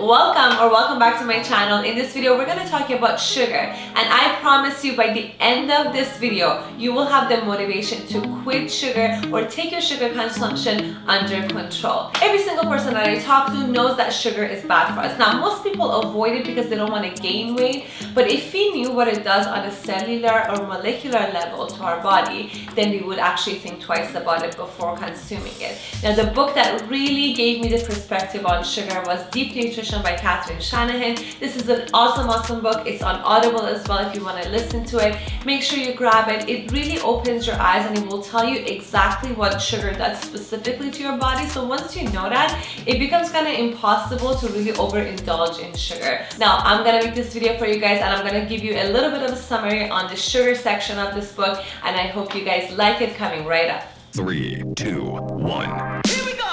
welcome back to my channel. In this video we're going to talk about sugar, and I promise you by the end of this video you will have the motivation to quit sugar or take your sugar consumption under control. Every single person that I talk to knows that sugar is bad for us. Now most people avoid it because they don't want to gain weight, but if we knew what it does on a cellular or molecular level to our body, then we would actually think twice about it before consuming it. Now the book that really gave me the perspective on sugar was Deep Nutrition by Catherine Shanahan. This is an awesome book. It's on Audible as well if you want to listen to it. Make sure you grab it. It really opens your eyes and it will tell you exactly what sugar does specifically to your body. So once you know that, it becomes kind of impossible to really overindulge in sugar. Now I'm gonna make this video for you guys and I'm gonna give you a little bit of a summary on the sugar section of this book, and I hope you guys like it. Coming right up. 3, 2, 1. Here we go!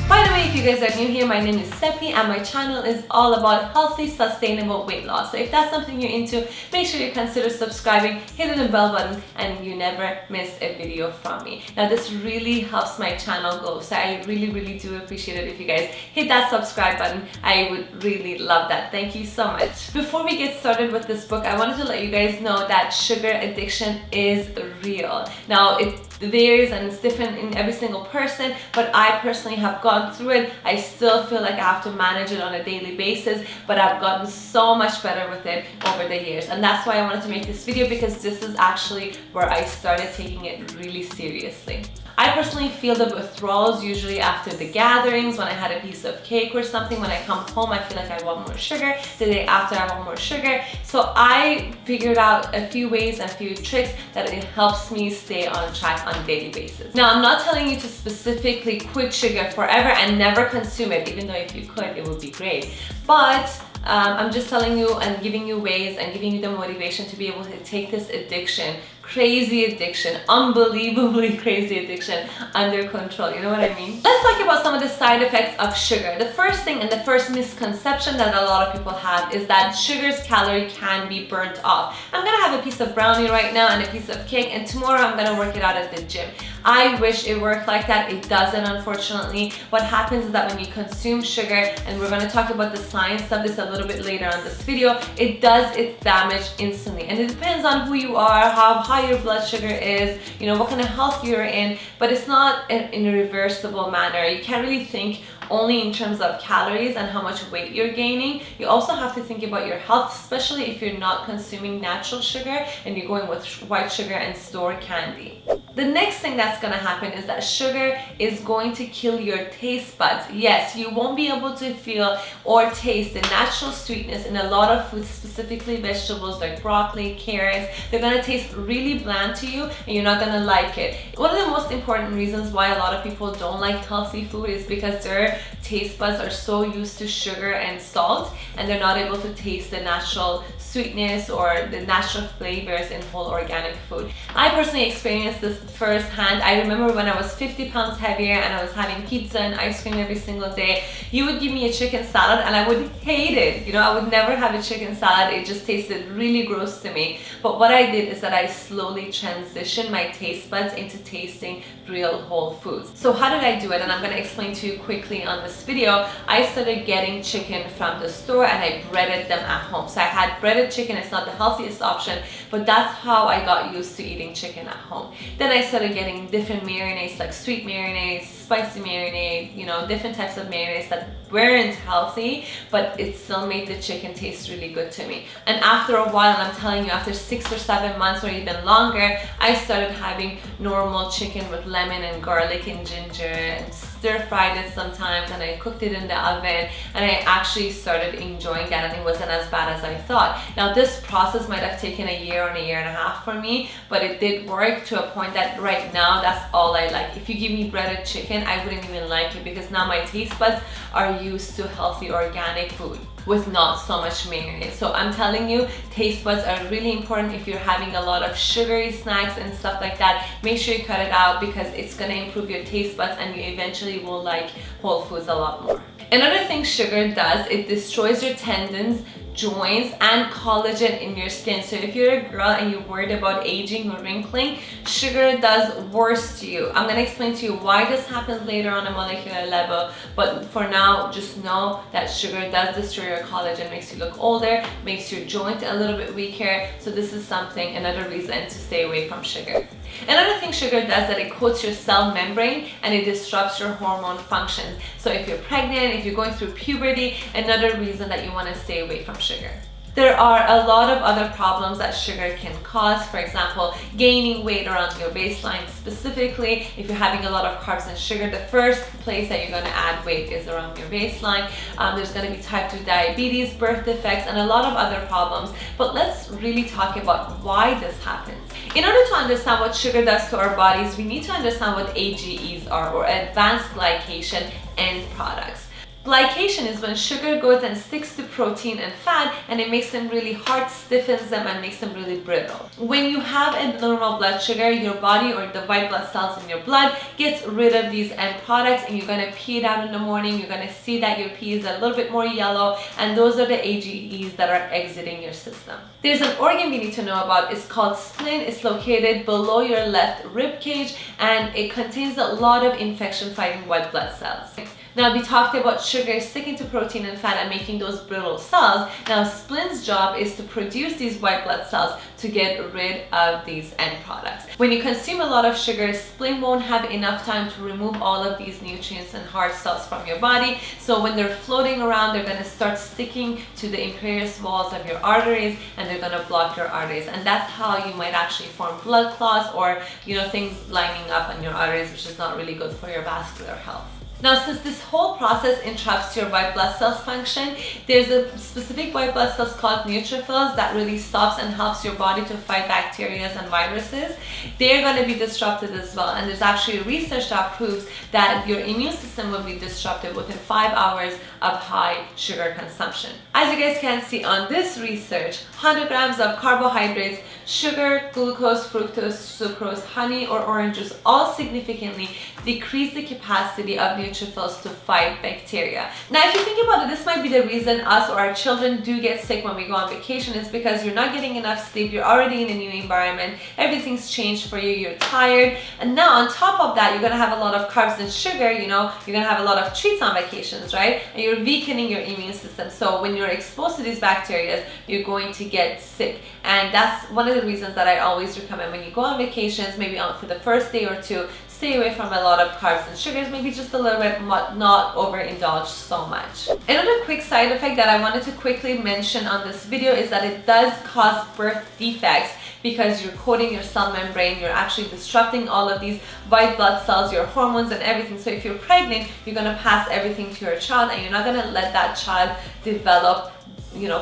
By the way, if you guys are new here, my name is Seppi and my channel is all about healthy, sustainable weight loss. So if that's something you're into, make sure you consider subscribing, hitting the bell button, and you never miss a video from me. Now this really helps my channel grow, so I really do appreciate it if you guys hit that subscribe button. I would really love that. Thank you so much. Before we get started with this book, I wanted to let you guys know that sugar addiction is real. Now it varies and it's different in every single person, but I personally have gone through it. I still feel like I have to manage it on a daily basis, but I've gotten so much better with it over the years, and that's why I wanted to make this video, because this is actually where I started taking it really seriously. I personally feel the withdrawals usually after the gatherings, when I had a piece of cake or something. When I come home, I feel like I want more sugar. The day after, I want more sugar. So I figured out a few ways and a few tricks that it helps me stay on track on a daily basis. Now, I'm not telling you to specifically quit sugar forever and never consume it, even though if you could, it would be great. But I'm just telling you and giving you ways and giving you the motivation to be able to take this addiction, crazy addiction, unbelievably crazy addiction, under control. You know what I mean? Let's talk about some of the side effects of sugar. The first thing and the first misconception that a lot of people have is that sugar's calorie can be burnt off. I'm gonna have a piece of brownie right now and a piece of cake, and tomorrow I'm gonna work it out at the gym. I wish it worked like that. It doesn't, unfortunately. What happens is that when you consume sugar, and we're gonna talk about the science of this a little bit later on this video, it does its damage instantly. And it depends on who you are, how high your blood sugar is, you know, what kind of health you're in, but it's not in a reversible manner. You can't really think only in terms of calories and how much weight you're gaining. You also have to think about your health, especially if you're not consuming natural sugar and you're going with white sugar and store candy. The next thing that's gonna happen is that sugar is going to kill your taste buds. Yes, you won't be able to feel or taste the natural sweetness in a lot of foods, specifically vegetables like broccoli, carrots. They're gonna taste really bland to you and you're not gonna like it. One of the most important reasons why a lot of people don't like healthy food is because their taste buds are so used to sugar and salt, and they're not able to taste the natural sweetness or the natural flavors in whole organic food. I personally experienced this firsthand. I remember when I was 50 pounds heavier and I was having pizza and ice cream every single day. You would give me a chicken salad and I would hate it. You know, I would never have a chicken salad. It just tasted really gross to me. But what I did is that I slowly transitioned my taste buds into tasting real whole foods. So how did I do it? And I'm gonna explain to you quickly on this video. I started getting chicken from the store and I breaded them at home. So I had breaded chicken. It's not the healthiest option, but that's how I got used to eating chicken at home. Then I started getting different marinades, like sweet marinades, spicy marinade, you know, different types of marinades that weren't healthy, but it still made the chicken taste really good to me. And after a while, and I'm telling you, after 6 or 7 months or even longer, I started having normal chicken with lemon and garlic and ginger, and stir-fried it sometimes, and I cooked it in the oven, and I actually started enjoying that, and it wasn't as bad as I thought. Now this process might have taken a year and a year and a half for me, but it did work to a point that right now that's all I like. If you give me breaded chicken, I wouldn't even like it, because now my taste buds are used to healthy organic food with not so much marinade. So I'm telling you, taste buds are really important. If you're having a lot of sugary snacks and stuff like that, make sure you cut it out, because it's gonna improve your taste buds and you eventually will like whole foods a lot more. Another thing sugar does, it destroys your tendons joints and collagen in your skin. So if you're a girl and you're worried about aging or wrinkling, sugar does worse to you. I'm going to explain to you why this happens later on a molecular level, but for now, just know that sugar does destroy your collagen, makes you look older, makes your joint a little bit weaker. So this is something, another reason to stay away from sugar. Another thing sugar does, that it coats your cell membrane and it disrupts your hormone functions. So if you're pregnant, if you're going through puberty, another reason that you want to stay away from sugar. There are a lot of other problems that sugar can cause. For example, gaining weight around your waistline. Specifically, if you're having a lot of carbs and sugar, the first place that you're going to add weight is around your waistline. There's going to be type 2 diabetes, birth defects, and a lot of other problems. But let's really talk about why this happens. In order to understand what sugar does to our bodies, we need to understand what AGEs are, or advanced glycation end products. Glycation is when sugar goes and sticks to protein and fat, and it makes them really hard, stiffens them, and makes them really brittle. When you have abnormal blood sugar, your body, or the white blood cells in your blood, gets rid of these end products, and you're going to pee it out in the morning. You're going to see that your pee is a little bit more yellow, and those are the AGEs that are exiting your system. There's an organ we need to know about. It's called spleen. It's located below your left rib cage, and it contains a lot of infection-fighting white blood cells. Now, we talked about sugar sticking to protein and fat and making those brittle cells. Now, spleen's job is to produce these white blood cells to get rid of these end products. When you consume a lot of sugar, spleen won't have enough time to remove all of these nutrients and hard cells from your body. So when they're floating around, they're going to start sticking to the imperious walls of your arteries, and they're going to block your arteries. And that's how you might actually form blood clots, or things lining up on your arteries, which is not really good for your vascular health. Now, since this whole process interrupts your white blood cells function, there's a specific white blood cells called neutrophils that really stops and helps your body to fight bacteria and viruses. They're going to be disrupted as well, and there's actually research that proves that your immune system will be disrupted within 5 hours of high sugar consumption. As you guys can see on this research, 100 grams of carbohydrates, sugar, glucose, fructose, sucrose, honey, or orange juice all significantly decrease the capacity of neutrophils to fight bacteria. Now, if you think about it, this might be the reason us or our children do get sick when we go on vacation, is because you're not getting enough sleep, you're already in a new environment, everything's changed for you, you're tired, and now on top of that, you're gonna have a lot of carbs and sugar, you're gonna have a lot of treats on vacations, right? And you're weakening your immune system. So when you're exposed to these bacteria, you're going to get sick. And that's one of the reasons that I always recommend when you go on vacations, maybe for the first day or two, stay away from a lot of carbs and sugars, maybe just a little bit, not overindulge so much. Another quick side effect that I wanted to quickly mention on this video is that it does cause birth defects, because you're coating your cell membrane, you're actually disrupting all of these white blood cells, your hormones and everything. So if you're pregnant, you're gonna pass everything to your child, and you're not gonna let that child develop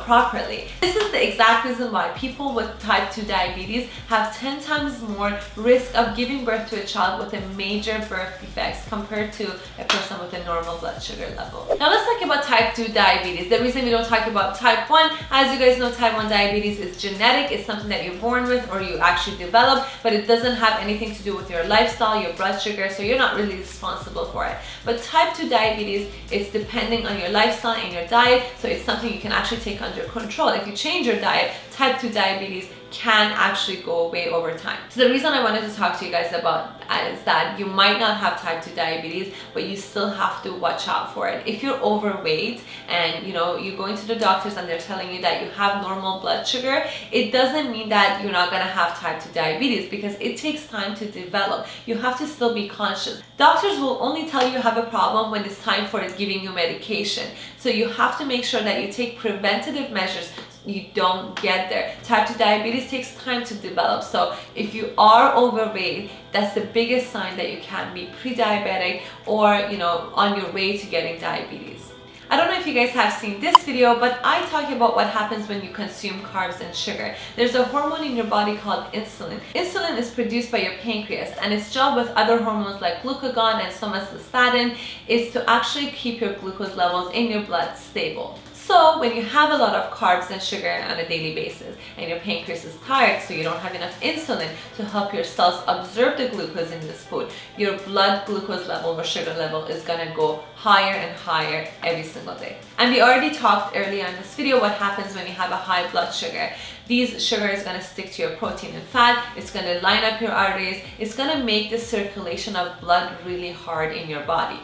properly. This is the exact reason why people with type 2 diabetes have 10 times more risk of giving birth to a child with a major birth defects compared to a person with a normal blood sugar level. Now let's talk about type 2 diabetes. The reason we don't talk about type 1, as you guys know, type 1 diabetes is genetic. It's something that you're born with or you actually develop, but it doesn't have anything to do with your lifestyle, your blood sugar, so you're not really responsible for it. But type 2 diabetes is depending on your lifestyle and your diet, so it's something you can actually take under control. If you change your diet, type 2 diabetes can actually go away over time. So the reason I wanted to talk to you guys about is that you might not have type 2 diabetes, but you still have to watch out for it. If you're overweight and you're going to the doctors and they're telling you that you have normal blood sugar, it doesn't mean that you're not going to have type 2 diabetes, because it takes time to develop. You have to still be conscious. Doctors will only tell you have a problem when it's time for giving you medication. So you have to make sure that you take preventative measures you don't get there. Type 2 diabetes takes time to develop, so if you are overweight, that's the biggest sign that you can be pre-diabetic or on your way to getting diabetes. I don't know if you guys have seen this video, but I talk about what happens when you consume carbs and sugar. There's a hormone in your body called insulin. Insulin is produced by your pancreas, and its job with other hormones like glucagon and somatostatin is to actually keep your glucose levels in your blood stable. So when you have a lot of carbs and sugar on a daily basis and your pancreas is tired, so you don't have enough insulin to help your cells absorb the glucose in this food, your blood glucose level or sugar level is gonna go higher and higher every single day. And we already talked earlier in this video what happens when you have a high blood sugar. These sugar is going to stick to your protein and fat, it's going to line up your arteries, it's going to make the circulation of blood really hard in your body.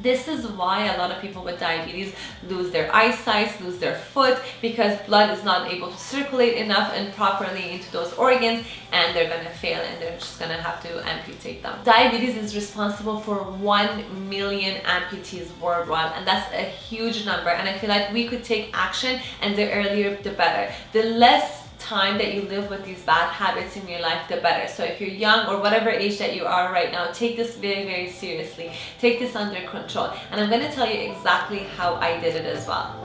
This is why a lot of people with diabetes lose their eyesight, lose their foot, because blood is not able to circulate enough and properly into those organs, and they're gonna fail and they're just gonna have to amputate them. Diabetes is responsible for 1 million amputees worldwide, and that's a huge number, and I feel like we could take action, and the earlier the better. The less time that you live with these bad habits in your life, the better. So if you're young or whatever age that you are right now, take this very, very seriously. Take this under control. And I'm going to tell you exactly how I did it as well.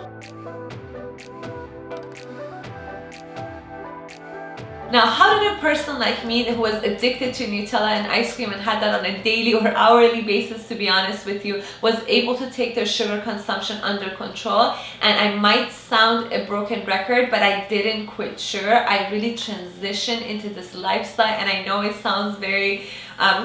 Now, how did a person like me who was addicted to Nutella and ice cream and had that on a daily or hourly basis, to be honest with you, was able to take their sugar consumption under control? And I might sound a broken record, but I didn't quit sugar. I really transitioned into this lifestyle, and I know it sounds very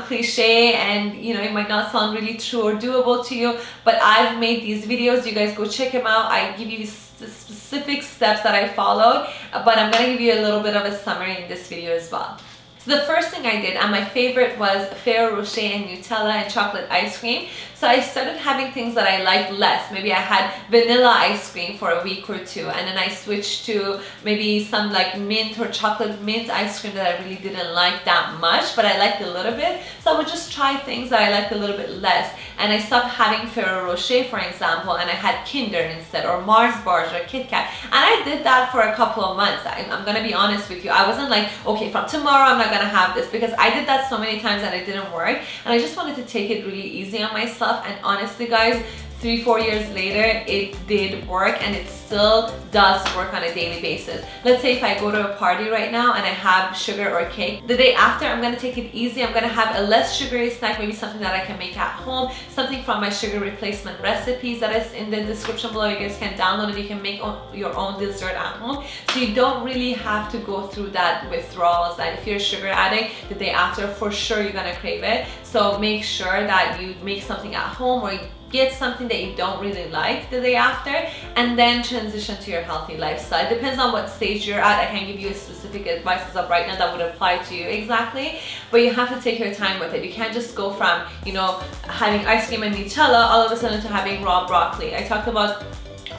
cliche, and you know, it might not sound really true or doable to you, but I've made these videos. You guys go check them out. I give you the specific steps that I followed, but I'm going to give you a little bit of a summary in this video as well. So the first thing I did, and my favorite, was Ferrero Rocher and Nutella and chocolate ice cream. So I started having things that I liked less. Maybe I had vanilla ice cream for a week or two, and then I switched to maybe some like mint or chocolate mint ice cream that I really didn't like that much, but I liked a little bit. So I would just try things that I liked a little bit less, and I stopped having Ferrero Rocher, for example, and I had Kinder instead, or Mars bars, or Kit Kat. And I did that for a couple of months. I'm gonna be honest with you. I wasn't like, okay, from tomorrow I'm not gonna have this, because I did that so many times and it didn't work, and I just wanted to take it really easy on myself. And honestly guys, 3-4 years later, it did work, and it still does work on a daily basis. Let's say if I go to a party right now and I have sugar or cake, the day after I'm gonna take it easy. I'm gonna have a less sugary snack, maybe something that I can make at home, something from my sugar replacement recipes that is in the description below. You guys can download it. You can make your own dessert at home, so you don't really have to go through that withdrawals that if you're a sugar addict, the day after for sure you're gonna crave it. So make sure that you make something at home, or you get something that you don't really like the day after, and then transition to your healthy lifestyle. It depends on what stage you're at. I can't give you a specific advice as of right now that would apply to you exactly, but you have to take your time with it. You can't just go from, you know, having ice cream and Nutella all of a sudden to having raw broccoli. I talked about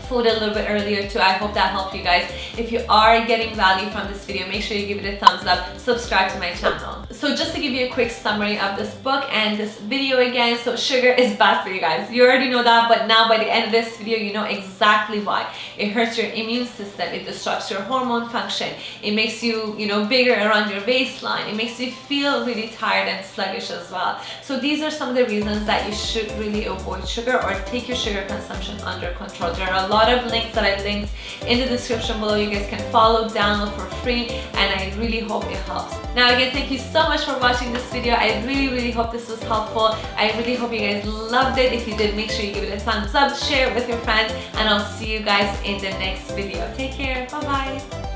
food a little bit earlier too. I hope that helped you guys. If you are getting value from this video, make sure you give it a thumbs up, subscribe to my channel. So just to give you a quick summary of this book and this video again, so sugar is bad for you guys. You already know that, but now by the end of this video, you know exactly why. It hurts your immune system, it disrupts your hormone function, it makes you, you know, bigger around your waistline, it makes you feel really tired and sluggish as well. So these are some of the reasons that you should really avoid sugar or take your sugar consumption under control. There are a lot of links that I linked in the description below. You guys can follow, download for free, and I really hope it helps. Now again, thank you so much for watching this video. I really hope this was helpful. I really hope you guys loved it. If you did, make sure you give it a thumbs up, share it with your friends, and I'll see you guys in the next video. Take care. Bye bye.